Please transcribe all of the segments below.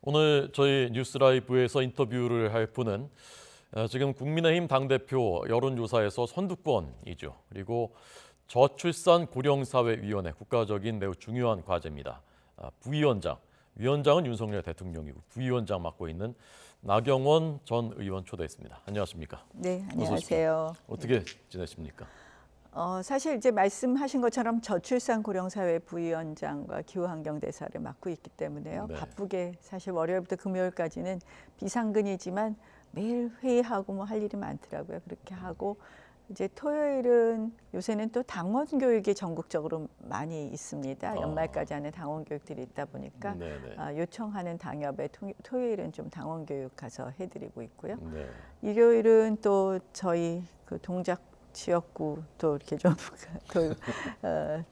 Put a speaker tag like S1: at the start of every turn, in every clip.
S1: 오늘 저희 뉴스라이브에서 인터뷰를 할 분은 지금 국민의힘 당대표 여론조사에서 선두권이죠. 그리고 저출산 고령사회위원회 국가적인 매우 중요한 과제입니다. 부위원장, 위원장은 윤석열 대통령이고 부위원장 맡고 있는 나경원 전 의원 초대했습니다. 안녕하십니까?
S2: 네, 안녕하세요.
S1: 어떻게 지내십니까?
S2: 사실 이제 말씀하신 것처럼 저출산 고령사회 부위원장과 기후환경대사를 맡고 있기 때문에요.
S1: 네.
S2: 바쁘게 사실 월요일부터 금요일까지는 비상근이지만 매일 회의하고 뭐 할 일이 많더라고요. 그렇게 하고 이제 토요일은 요새는 또 당원 교육이 전국적으로 많이 있습니다. 연말까지 하는 당원 교육들이 있다 보니까 요청하는 당협에 토요일은 좀 당원 교육 가서 해드리고 있고요.
S1: 네.
S2: 일요일은 또 저희 그 동작 지역구 또 이렇게 좀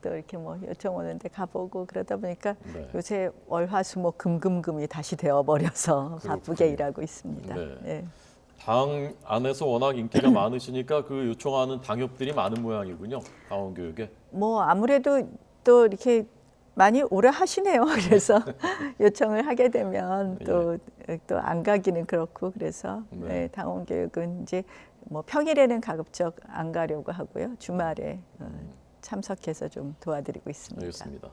S2: 또 이렇게 뭐 요청 오는데 가보고 그러다 보니까
S1: 네.
S2: 요새 월화수목 금금금이 다시 되어버려서 바쁘게 일하고 있습니다.
S1: 네.
S2: 네.
S1: 당 안에서 워낙 인기가 많으시니까 그 요청하는 당협들이 많은 모양이군요. 당원 교육에.
S2: 뭐 아무래도 또 이렇게 많이 오래 하시네요. 그래서 요청을 하게 되면 또 안 가기는 그렇고 그래서 네, 당원 교육은 이제 뭐 평일에는 가급적 안 가려고 하고요. 주말에 참석해서 좀 도와드리고 있습니다.
S1: 알겠습니다.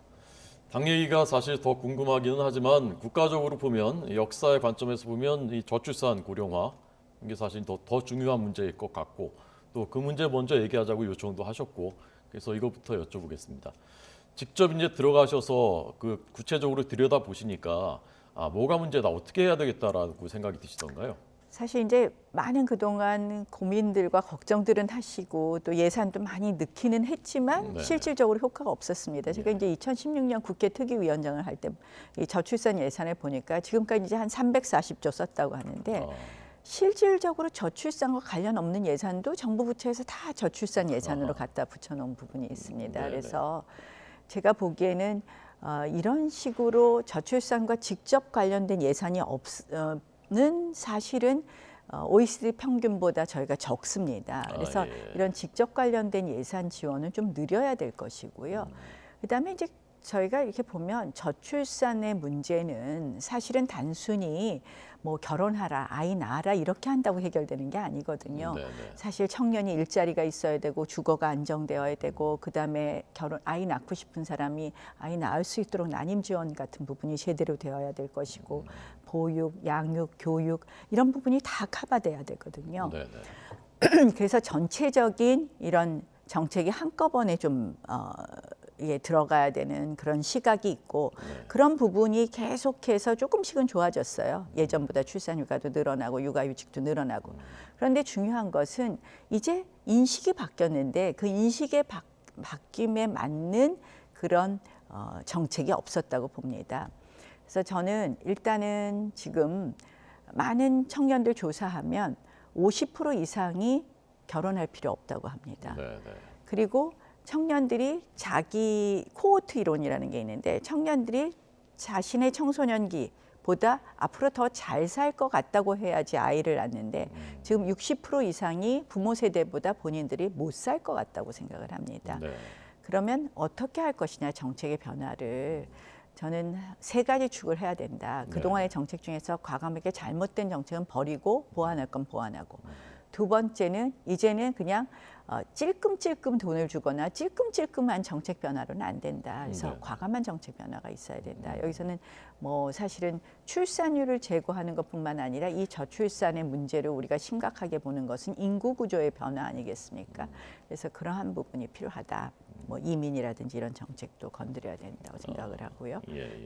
S1: 당 얘기가 사실 더 궁금하기는 하지만 국가적으로 보면 역사의 관점에서 보면 이 저출산 고령화 이게 사실 더 중요한 문제일 것 같고 또 그 문제 먼저 얘기하자고 요청도 하셨고 그래서 이것부터 여쭤보겠습니다. 직접 이제 들어가셔서 그 구체적으로 들여다 보시니까 뭐가 문제다 어떻게 해야 되겠다라고 생각이 드시던가요?
S2: 사실 이제 많은 그동안 고민들과 걱정들은 하시고 또 예산도 많이 넣기는 했지만 실질적으로 효과가 없었습니다. 제가 이제 2016년 국회 특위위원장을 할 때 이 저출산 예산을 보니까 지금까지 이제 한 340조 썼다고 하는데 실질적으로 저출산과 관련 없는 예산도 정부 부처에서 다 저출산 예산으로 갖다 붙여놓은 부분이 있습니다. 그래서 제가 보기에는 이런 식으로 저출산과 직접 관련된 예산이 없는 사실은 OECD 평균보다 저희가 적습니다. 그래서 이런 직접 관련된 예산 지원은 좀 늘려야 될 것이고요. 그다음에 이제 저희가 이렇게 보면 저출산의 문제는 사실은 단순히 뭐 결혼하라, 아이 낳아라 이렇게 한다고 해결되는 게 아니거든요. 사실 청년이 일자리가 있어야 되고 주거가 안정되어야 되고 그다음에 아이 낳고 싶은 사람이 아이 낳을 수 있도록 난임 지원 같은 부분이 제대로 되어야 될 것이고 보육, 양육, 교육 이런 부분이 다 커버돼야 되거든요. 그래서 전체적인 이런 정책이 한꺼번에 좀 들어가야 되는 그런 시각이 있고 그런 부분이 계속해서 조금씩은 좋아졌어요. 예전보다 출산휴가도 늘어나고 육아휴직도 늘어나고. 그런데 중요한 것은 이제 인식이 바뀌었는데 그 인식의 바뀜에 맞는 그런 정책이 없었다고 봅니다. 그래서 저는 일단은 지금 많은 청년들 조사하면 50% 이상이 결혼할 필요 없다고 합니다. 그리고 청년들이 자기 코호트 이론이라는 게 있는데 청년들이 자신의 청소년기보다 앞으로 더 잘 살 것 같다고 해야지 아이를 낳는데 지금 60% 이상이 부모 세대보다 본인들이 못 살 것 같다고 생각을 합니다. 그러면 어떻게 할 것이냐 정책의 변화를 저는 세 가지 축을 해야 된다. 그동안의 정책 중에서 과감하게 잘못된 정책은 버리고 보완할 건 보완하고 두 번째는 이제는 그냥 찔끔찔끔 돈을 주거나 찔끔찔끔한 정책 변화로는 안 된다. 그래서 과감한 정책 변화가 있어야 된다. 여기서는 뭐 사실은 출산율을 제고하는 것뿐만 아니라 이 저출산의 문제를 우리가 심각하게 보는 것은 인구 구조의 변화 아니겠습니까? 그래서 그러한 부분이 필요하다. 뭐 이민이라든지 이런 정책도 건드려야 된다고 생각을 하고요.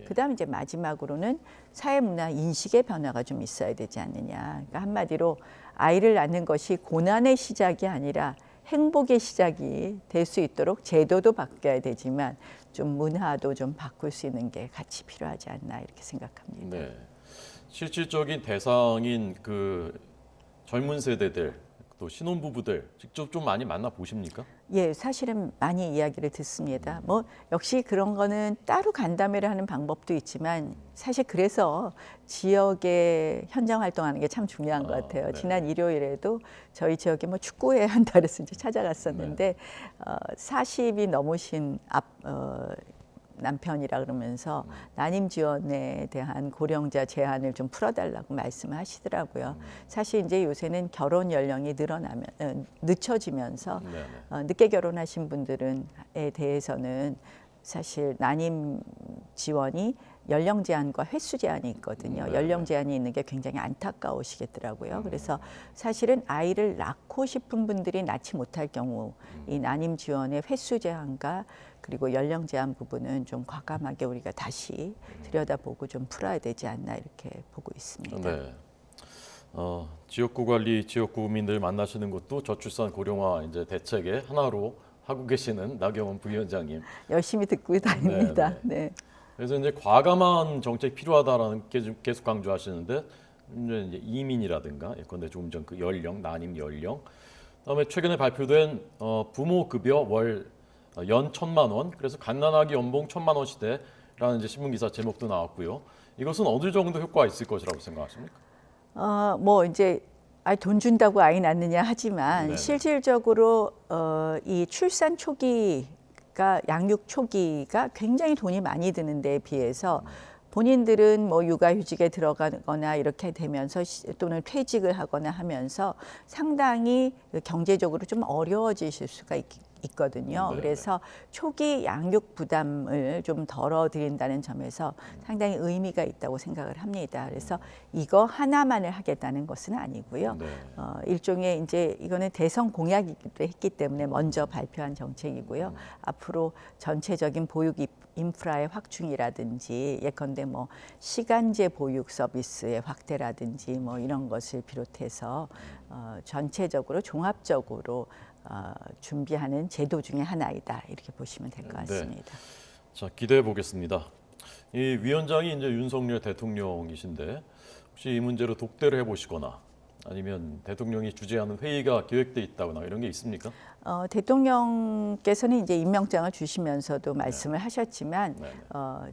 S2: 그다음 이제 마지막으로는 사회 문화 인식의 변화가 좀 있어야 되지 않느냐. 그러니까 한마디로 아이를 낳는 것이 고난의 시작이 아니라 행복의 시작이 될 수 있도록 제도도 바뀌어야 되지만 좀 문화도 좀 바꿀 수 있는 게 같이 필요하지 않나 이렇게 생각합니다.
S1: 실질적인 대상인 그 젊은 세대들 또 신혼부부들 직접 좀 많이 만나 보십니까?
S2: 예, 사실은 많이 이야기를 듣습니다. 뭐 역시 그런 거는 따로 간담회를 하는 방법도 있지만 사실 그래서 지역에 현장 활동하는 게 참 중요한 것 같아요. 지난 일요일에도 저희 지역에 뭐 축구회 한다 그래서 이제 찾아갔었는데 40이 넘으신 남편이라 그러면서 난임 지원에 대한 고령자 제한을 좀 풀어달라고 말씀을 하시더라고요. 사실 이제 요새는 결혼 연령이 늦춰지면서 늦게 결혼하신 분들에 대해서는 사실 난임 지원이 연령 제한과 횟수 제한이 있거든요. 연령 제한이 있는 게 굉장히 안타까우시겠더라고요. 그래서 사실은 아이를 낳고 싶은 분들이 낳지 못할 경우 이 난임 지원의 횟수 제한과 그리고 연령 제한 부분은 좀 과감하게 우리가 다시 들여다보고 좀 풀어야 되지 않나 이렇게 보고 있습니다.
S1: 네. 지역구 관리, 지역구 구민들 만나시는 것도 저출산 고령화 이제 대책의 하나로 하고 계시는 나경원 부위원장님.
S2: 열심히 듣고 다닙니다. 네.
S1: 그래서 이제 과감한 정책 필요하다라는 게 계속 강조하시는데 이제 이민이라든가 예컨대 조금 전 그 연령, 난임 연령, 그다음에 최근에 발표된 부모 급여 월 연 1,000만 원, 그래서 갓난아기 연봉 1,000만 원 시대라는 이제 신문 기사 제목도 나왔고요. 이것은 어느 정도 효과가 있을 것이라고 생각하십니까?
S2: 뭐 이제 돈 준다고 아이 낳느냐 하지만
S1: 네네.
S2: 실질적으로 이 출산 초기가 양육 초기가 굉장히 돈이 많이 드는 데에 비해서 본인들은 뭐 육아휴직에 들어가거나 이렇게 되면서 또는 퇴직을 하거나 하면서 상당히 경제적으로 좀 어려워지실 수가 있거든요.
S1: 네네.
S2: 그래서 초기 양육 부담을 좀 덜어드린다는 점에서 상당히 의미가 있다고 생각을 합니다. 그래서 이거 하나만을 하겠다는 것은 아니고요.
S1: 네.
S2: 일종의 이제 이거는 대선 공약이기도 했기 때문에 먼저 발표한 정책이고요. 앞으로 전체적인 보육 인프라의 확충이라든지 예컨대 뭐 시간제 보육 서비스의 확대라든지 뭐 이런 것을 비롯해서 전체적으로 종합적으로 준비하는 제도 중에 하나이다 이렇게 보시면 될 것 같습니다.
S1: 네. 자, 기대해 보겠습니다. 이 위원장이 이제 윤석열 대통령이신데 혹시 이 문제로 독대를 해보시거나 아니면 대통령이 주재하는 회의가 계획돼 있다거나 이런 게 있습니까?
S2: 대통령께서는 이제 임명장을 주시면서도 말씀을 하셨지만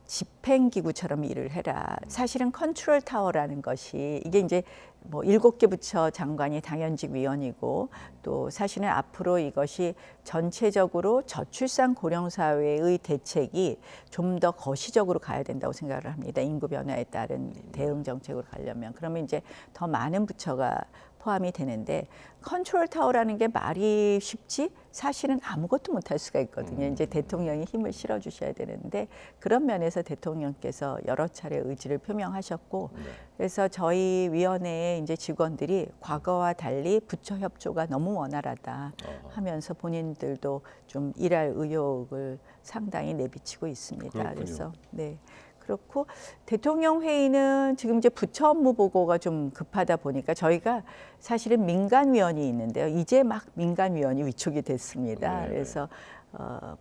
S2: 집행기구처럼 일을 해라. 사실은 컨트롤 타워라는 것이 이게 이제 뭐 7개 부처 장관이 당연직 위원이고 또 사실은 앞으로 이것이 전체적으로 저출산 고령 사회의 대책이 좀 더 거시적으로 가야 된다고 생각을 합니다. 인구 변화에 따른 대응 정책으로 가려면 그러면 이제 더 많은 부처가 포함이 되는데 컨트롤 타워라는 게 말이 쉽지 사실은 아무것도 못할 수가 있거든요. 이제 대통령이 힘을 실어 주셔야 되는데 그런 면에서 대통령께서 여러 차례 의지를 표명하셨고 그래서 저희 위원회의 이제 직원들이 과거와 달리 부처 협조가 너무 원활하다 하면서 본인들도 좀 일할 의욕을 상당히 내비치고 있습니다.
S1: 그렇군요.
S2: 그래서 네. 그렇고 대통령 회의는 지금 이제 부처 업무 보고가 좀 급하다 보니까 저희가 사실은 민간위원이 있는데요. 이제 막 민간위원이 위촉이 됐습니다.
S1: 네네.
S2: 그래서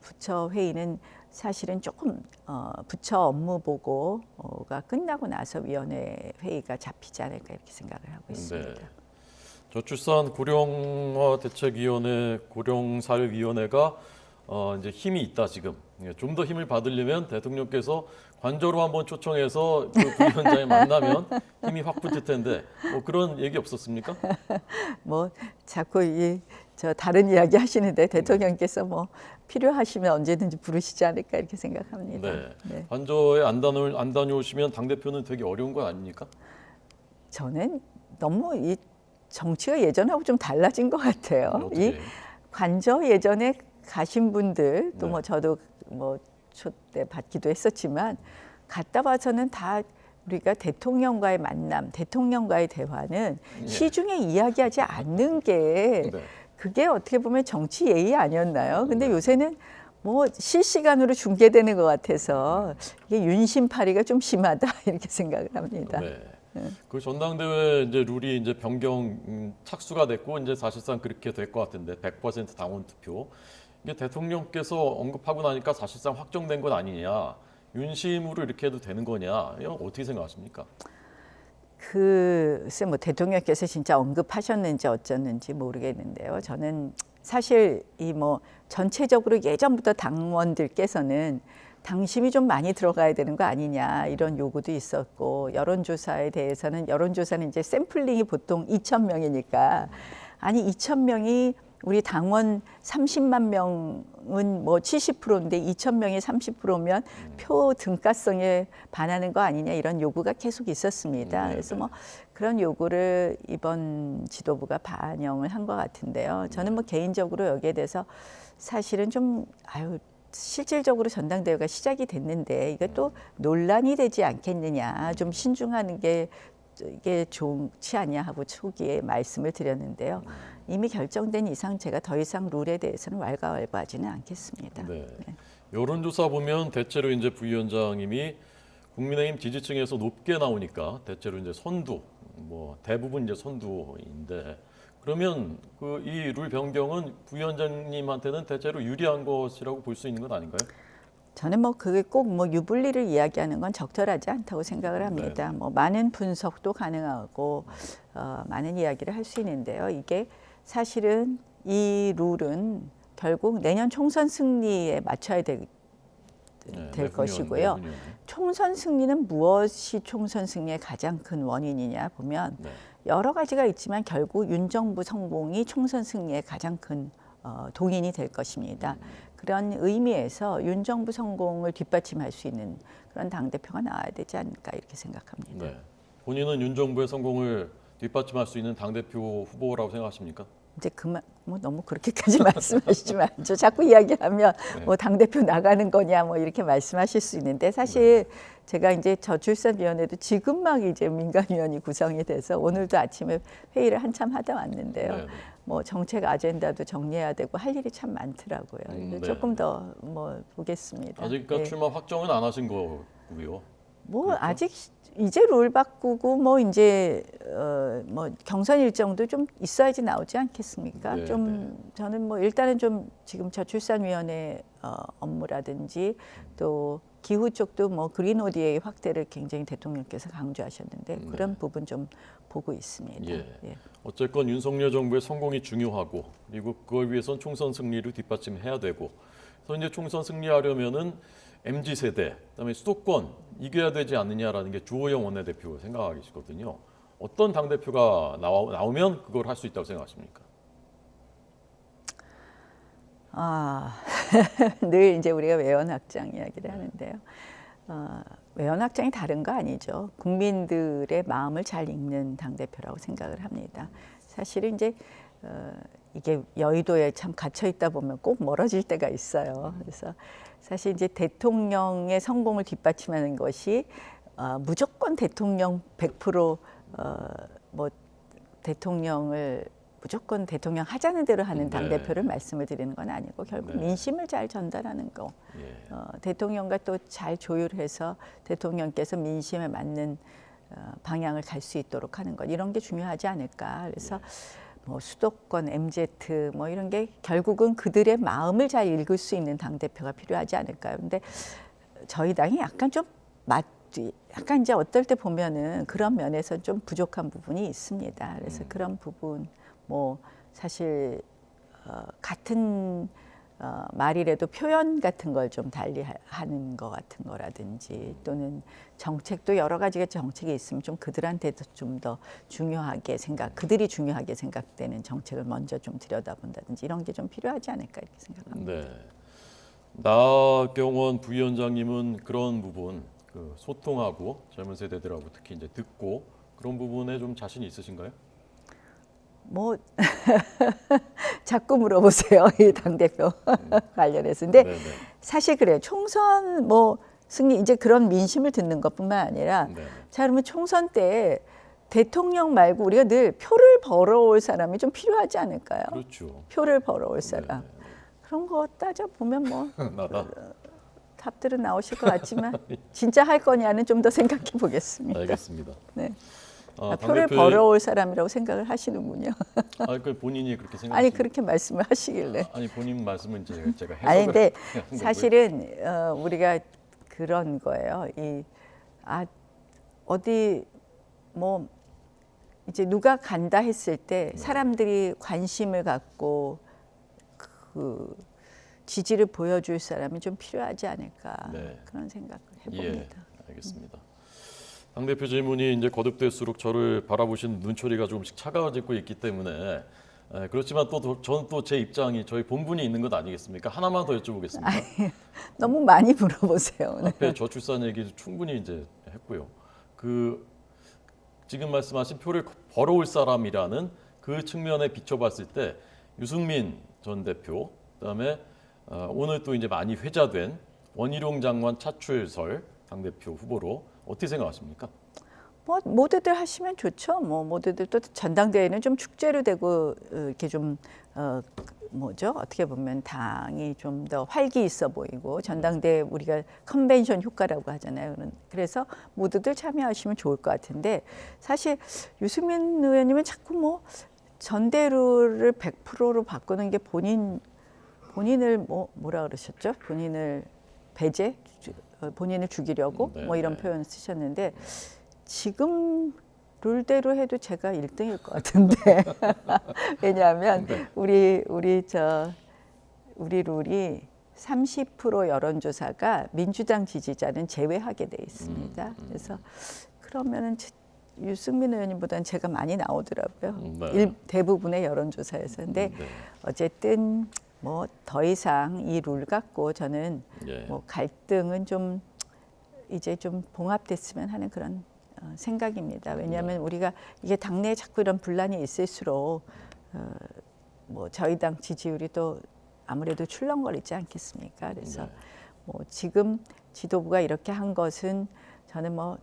S2: 부처 회의는 사실은 조금 부처 업무 보고가 끝나고 나서 위원회 회의가 잡히지 않을까 이렇게 생각을 하고 있습니다.
S1: 네. 저출산 고령화 대책위원회, 고령사회위원회가 이제 힘이 있다 지금. 좀 더 힘을 받으려면 대통령께서 관저로 한번 초청해서 그 부위원장을 만나면 힘이 확 붙을 텐데 뭐 그런 얘기 없었습니까?
S2: 뭐 자꾸 저 다른 이야기 하시는데 대통령께서 뭐 필요하시면 언제든지 부르시지 않을까 이렇게 생각합니다.
S1: 네. 관저에 안 다녀오시면 당 대표는 되게 어려운 거 아닙니까?
S2: 저는 너무 이 정치가 예전하고 좀 달라진 것 같아요.
S1: 어떻게?
S2: 이 관저 예전에 가신 분들 또
S1: 네.
S2: 뭐 저도 뭐 초대 받기도 했었지만 갔다 와서는 다 우리가 대통령과의 만남, 대통령과의 대화는 시중에 이야기하지 않는 게
S1: 네.
S2: 그게 어떻게 보면 정치 예의 아니었나요? 근데 요새는 뭐 실시간으로 중계되는 것 같아서 이게 윤심파리가 좀 심하다 이렇게 생각을 합니다.
S1: 네. 그 전당대회 이제 룰이 이제 변경 착수가 됐고 이제 사실상 그렇게 될 것 같은데 100% 당원 투표. 이게 대통령께서 언급하고 나니까 사실상 확정된 건 아니냐. 윤심으로 이렇게 해도 되는 거냐. 이건 어떻게 생각하십니까?
S2: 글쎄 뭐 대통령께서 진짜 언급하셨는지 어쩌는지 모르겠는데요. 저는 사실 이 뭐 전체적으로 예전부터 당원들께서는 당심이 좀 많이 들어가야 되는 거 아니냐 이런 요구도 있었고 여론조사에 대해서는 여론조사는 이제 샘플링이 보통 2,000명이니까 아니 2,000명이 우리 당원 30만 명은 뭐 70%인데 2천 명이 30%면 표 등가성에 반하는 거 아니냐 이런 요구가 계속 있었습니다. 그래서 뭐 그런 요구를 이번 지도부가 반영을 한 것 같은데요. 저는 뭐 개인적으로 여기에 대해서 사실은 좀 실질적으로 전당대회가 시작이 됐는데 이게 또 논란이 되지 않겠느냐, 좀 신중하는 게 이게 좋지 않냐 하고 초기에 말씀을 드렸는데요. 이미 결정된 이상 제가 더 이상 룰에 대해서는 왈가왈부하지는 않겠습니다.
S1: 네. 여론조사 보면 대체로 이제 부위원장님이 국민의힘 지지층에서 높게 나오니까 대체로 이제 선두, 뭐 대부분 이제 선두인데 그러면 그 이 룰 변경은 부위원장님한테는 대체로 유리한 것이라고 볼 수 있는 것 아닌가요?
S2: 저는 뭐 그게 꼭 뭐 유불리를 이야기하는 건 적절하지 않다고 생각을 합니다. 뭐 많은 분석도 가능하고 많은 이야기를 할 수 있는데요. 이게 사실은 이 룰은 결국 내년 총선 승리에 맞춰야 될 것이고요. 총선 승리는 무엇이 총선 승리의 가장 큰 원인이냐 보면 여러 가지가 있지만 결국 윤 정부 성공이 총선 승리의 가장 큰 동인이 될 것입니다. 그런 의미에서 윤 정부 성공을 뒷받침할 수 있는 그런 당대표가 나와야 되지 않을까 이렇게 생각합니다.
S1: 네. 본인은 윤 정부의 성공을 뒷받침할 수 있는 당대표 후보라고 생각하십니까?
S2: 이제 그만 뭐 너무 그렇게까지 말씀하시지 말죠. 자꾸 이야기하면 뭐 당대표 나가는 거냐 뭐 이렇게 말씀하실 수 있는데 사실 제가 이제 저출산위원회도 지금 막 이제 민간위원이 구성이 돼서 오늘도 아침에 회의를 한참 하다 왔는데요. 뭐 정책 아젠다도 정리해야 되고 할 일이 참 많더라고요. 조금 더 뭐 보겠습니다.
S1: 아직 그러니까 출마 확정은 안 하신 거고요.
S2: 뭐
S1: 그렇죠?
S2: 아직 이제 룰 바꾸고 뭐 이제 뭐 경선 일정도 좀 있어야지 나오지 않겠습니까? 저는 뭐 일단은 좀 지금 저출산위원회 업무라든지 또 기후 쪽도 뭐 그린 ODA 확대를 굉장히 대통령께서 강조하셨는데 그런 부분 좀 보고 있습니다. 예.
S1: 어쨌건 윤석열 정부의 성공이 중요하고 그리고 그걸 위해선 총선 승리를 뒷받침해야 되고 그래서 이제 총선 승리하려면은 MZ 세대, 그다음에 수도권 이겨야 되지 않느냐라는 게 주호영 원내대표 생각하고 계시거든요. 어떤 당 대표가 나오면 그걸 할 수 있다고 생각하십니까?
S2: 늘 이제 우리가 외연 확장 이야기를 하는데요. 외연 확장이 다른 거 아니죠. 국민들의 마음을 잘 읽는 당 대표라고 생각을 합니다. 사실은 이제 이게 여의도에 참 갇혀 있다 보면 꼭 멀어질 때가 있어요. 그래서 사실 이제 대통령의 성공을 뒷받침하는 것이 무조건 대통령 100% 뭐 대통령을 무조건 대통령 하자는 대로 하는 당대표를 말씀을 드리는 건 아니고 결국 민심을 잘 전달하는 거 대통령과 또 잘 조율해서 대통령께서 민심에 맞는 방향을 갈 수 있도록 하는 것 이런 게 중요하지 않을까. 그래서 뭐 수도권, MZ 뭐 이런 게 결국은 그들의 마음을 잘 읽을 수 있는 당대표가 필요하지 않을까요? 근데 저희 당이 약간 좀 약간 이제 어떨 때 보면은 그런 면에서 좀 부족한 부분이 있습니다. 그래서 그런 부분 뭐 사실 같은 말이라도 표현 같은 걸 좀 달리 하는 것 같은 거라든지 또는 정책도 여러 가지가 정책이 있으면 좀 그들한테도 좀 더 중요하게 그들이 중요하게 생각되는 정책을 먼저 좀 들여다본다든지 이런 게 좀 필요하지 않을까 이렇게 생각합니다.
S1: 네. 나경원 부위원장님은 그런 부분 그 소통하고 젊은 세대들하고 특히 이제 듣고 그런 부분에 좀 자신이 있으신가요?
S2: 뭐 자꾸 물어보세요. 이 당대표 관련해서. 근데 사실 그래요. 총선 뭐 승리 이제 그런 민심을 듣는 것뿐만 아니라 자 그러면 총선 때 대통령 말고 우리가 늘 표를 벌어올 사람이 좀 필요하지 않을까요?
S1: 그렇죠.
S2: 표를 벌어올 사람. 그런 거 따져보면 뭐
S1: 나다.
S2: 답들은 나오실 것 같지만 진짜 할 거냐는 좀 더 생각해 보겠습니다.
S1: 알겠습니다.
S2: 네. 표를 벌어올 사람이라고 생각을 하시는군요.
S1: 그 본인이 그렇게 생각하시는
S2: 아니 그렇게 말씀을 하시길래.
S1: 아니 본인 말씀은 제가 해석을
S2: 아니 근데 사실은 우리가 그런 거예요. 어디 뭐 이제 누가 간다 했을 때 사람들이 관심을 갖고 그 지지를 보여줄 사람이 좀 필요하지 않을까 그런 생각을 해봅니다.
S1: 알겠습니다. 당대표 질문이 이제 거듭될수록 저를 바라보시는 눈초리가 조금씩 차가워지고 있기 때문에 그렇지만 저는 또 제 입장이 저희 본분이 있는 것 아니겠습니까? 하나만 더 여쭤보겠습니다.
S2: 너무 많이 물어보세요. 오늘.
S1: 앞에 저출산 얘기 충분히 이제 했고요. 그 지금 말씀하신 표를 벌어올 사람이라는 그 측면에 비춰봤을 때 유승민 전 대표, 그다음에 오늘 또 이제 많이 회자된 원희룡 장관 차출설 당대표 후보로 어떻게 생각하십니까?
S2: 뭐 모두들 하시면 좋죠. 뭐 모두들 또 전당대회는 좀 축제로 되고 이렇게 좀 뭐죠? 어떻게 보면 당이 좀 더 활기 있어 보이고 전당대회 우리가 컨벤션 효과라고 하잖아요. 그래서 모두들 참여하시면 좋을 것 같은데 사실 유승민 의원님은 자꾸 뭐 전대루를 100%로 바꾸는 게 본인을 뭐라 그러셨죠? 본인을 배제, 본인을 죽이려고 뭐 이런 표현을 쓰셨는데 지금 룰대로 해도 제가 1등일 것 같은데 왜냐하면 우리 룰이 30% 여론조사가 민주당 지지자는 제외하게 돼 있습니다. 그래서 그러면은 유승민 의원님보다는 제가 많이 나오더라고요. 대부분의 여론조사에서. 근데 어쨌든 뭐 더 이상 이 룰 갖고 저는 뭐 갈등은 좀 이제 좀 봉합됐으면 하는 그런 생각입니다. 왜냐하면 우리가 이게 당내에 자꾸 이런 분란이 있을수록 뭐 저희 당 지지율이 또 아무래도 출렁거리지 않겠습니까? 그래서 뭐 지금 지도부가 이렇게 한 것은 저는 뭐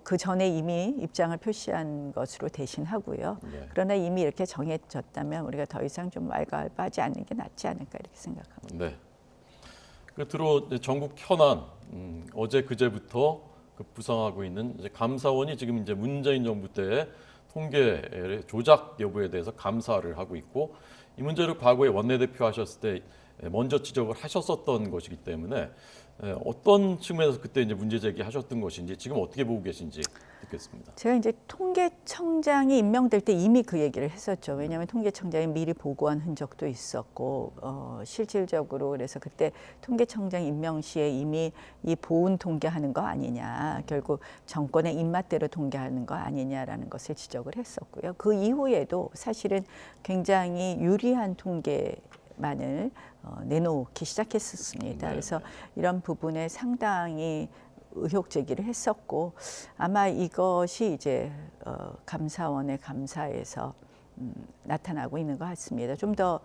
S2: 그 전에 이미 입장을 표시한 것으로 대신하고요. 그러나 이미 이렇게 정해졌다면 우리가 더 이상 좀 왈가왈부하지 않는 게 낫지 않을까 이렇게 생각합니다.
S1: 네. 끝으로 전국 현안 어제 그제부터 부상하고 있는 이제 감사원이 지금 이제 문재인 정부 때 통계 조작 여부에 대해서 감사를 하고 있고 이 문제를 과거에 원내대표 하셨을 때 먼저 지적을 하셨었던 것이기 때문에 어떤 측면에서 그때 이제 문제 제기하셨던 것인지 지금 어떻게 보고 계신지 듣겠습니다.
S2: 제가 이제 통계청장이 임명될 때 이미 그 얘기를 했었죠. 왜냐하면 통계청장이 미리 보고한 흔적도 있었고 실질적으로 그래서 그때 통계청장 임명 시에 이미 이 보훈 통계하는 거 아니냐, 결국 정권의 입맛대로 통계하는 거 아니냐라는 것을 지적을 했었고요. 그 이후에도 사실은 굉장히 유리한 통계만을 내놓기 시작했었습니다. 그래서 이런 부분에 상당히 의혹 제기를 했었고 아마 이것이 이제 감사원의 감사에서 나타나고 있는 것 같습니다. 좀 더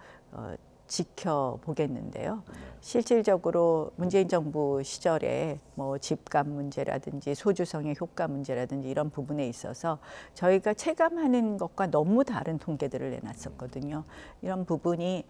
S2: 지켜보겠는데요. 실질적으로 문재인 정부 시절에 뭐 집값 문제라든지 소주성의 효과 문제라든지 이런 부분에 있어서 저희가 체감하는 것과 너무 다른 통계들을 내놨었거든요. 이런 부분이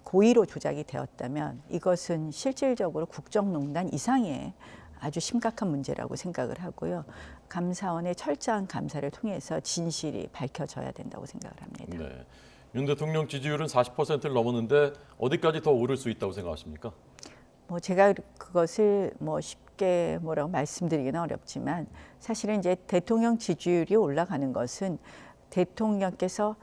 S2: 고의로 조작이 되었다면 이것은 실질적으로 국정농단 이상의 아주 심각한 문제라고 생각을 하고요. 감사원의 철저한 감사를 통해서 진실이 밝혀져야 된다고 생각을 합니다.
S1: 네. 윤 대통령 지지율은 40%를 넘었는데 어디까지 더 오를 수 있다고 생각하십니까?
S2: 뭐 제가 그것을 뭐 쉽게 뭐라고 말씀드리기는 어렵지만 사실은 이제 대통령 지지율이 올라가는 것은 대통령께서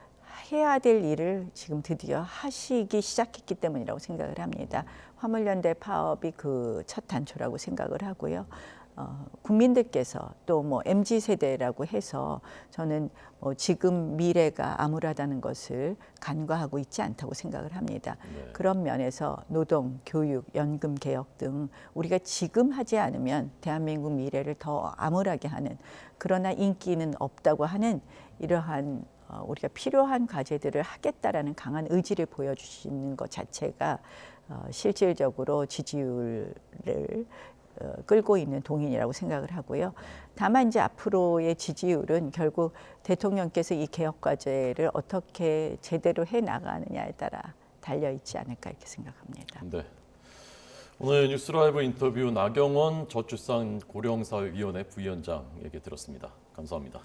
S2: 해야 될 일을 지금 드디어 하시기 시작했기 때문이라고 생각을 합니다. 화물연대 파업이 그 첫 단초라고 생각을 하고요. 국민들께서 또 뭐 MZ 세대라고 해서 저는 지금 미래가 암울하다는 것을 간과하고 있지 않다고 생각을 합니다. 그런 면에서 노동, 교육, 연금 개혁 등 우리가 지금 하지 않으면 대한민국 미래를 더 암울하게 하는, 그러나 인기는 없다고 하는 이러한 우리가 필요한 과제들을 하겠다라는 강한 의지를 보여주시는 것 자체가 실질적으로 지지율을 끌고 있는 동인이라고 생각을 하고요. 다만 이제 앞으로의 지지율은 결국 대통령께서 이 개혁 과제를 어떻게 제대로 해 나가느냐에 따라 달려 있지 않을까 이렇게 생각합니다.
S1: 네. 오늘 뉴스라이브 인터뷰 나경원 저출산 고령사회위원회 부위원장 얘기 들었습니다. 감사합니다.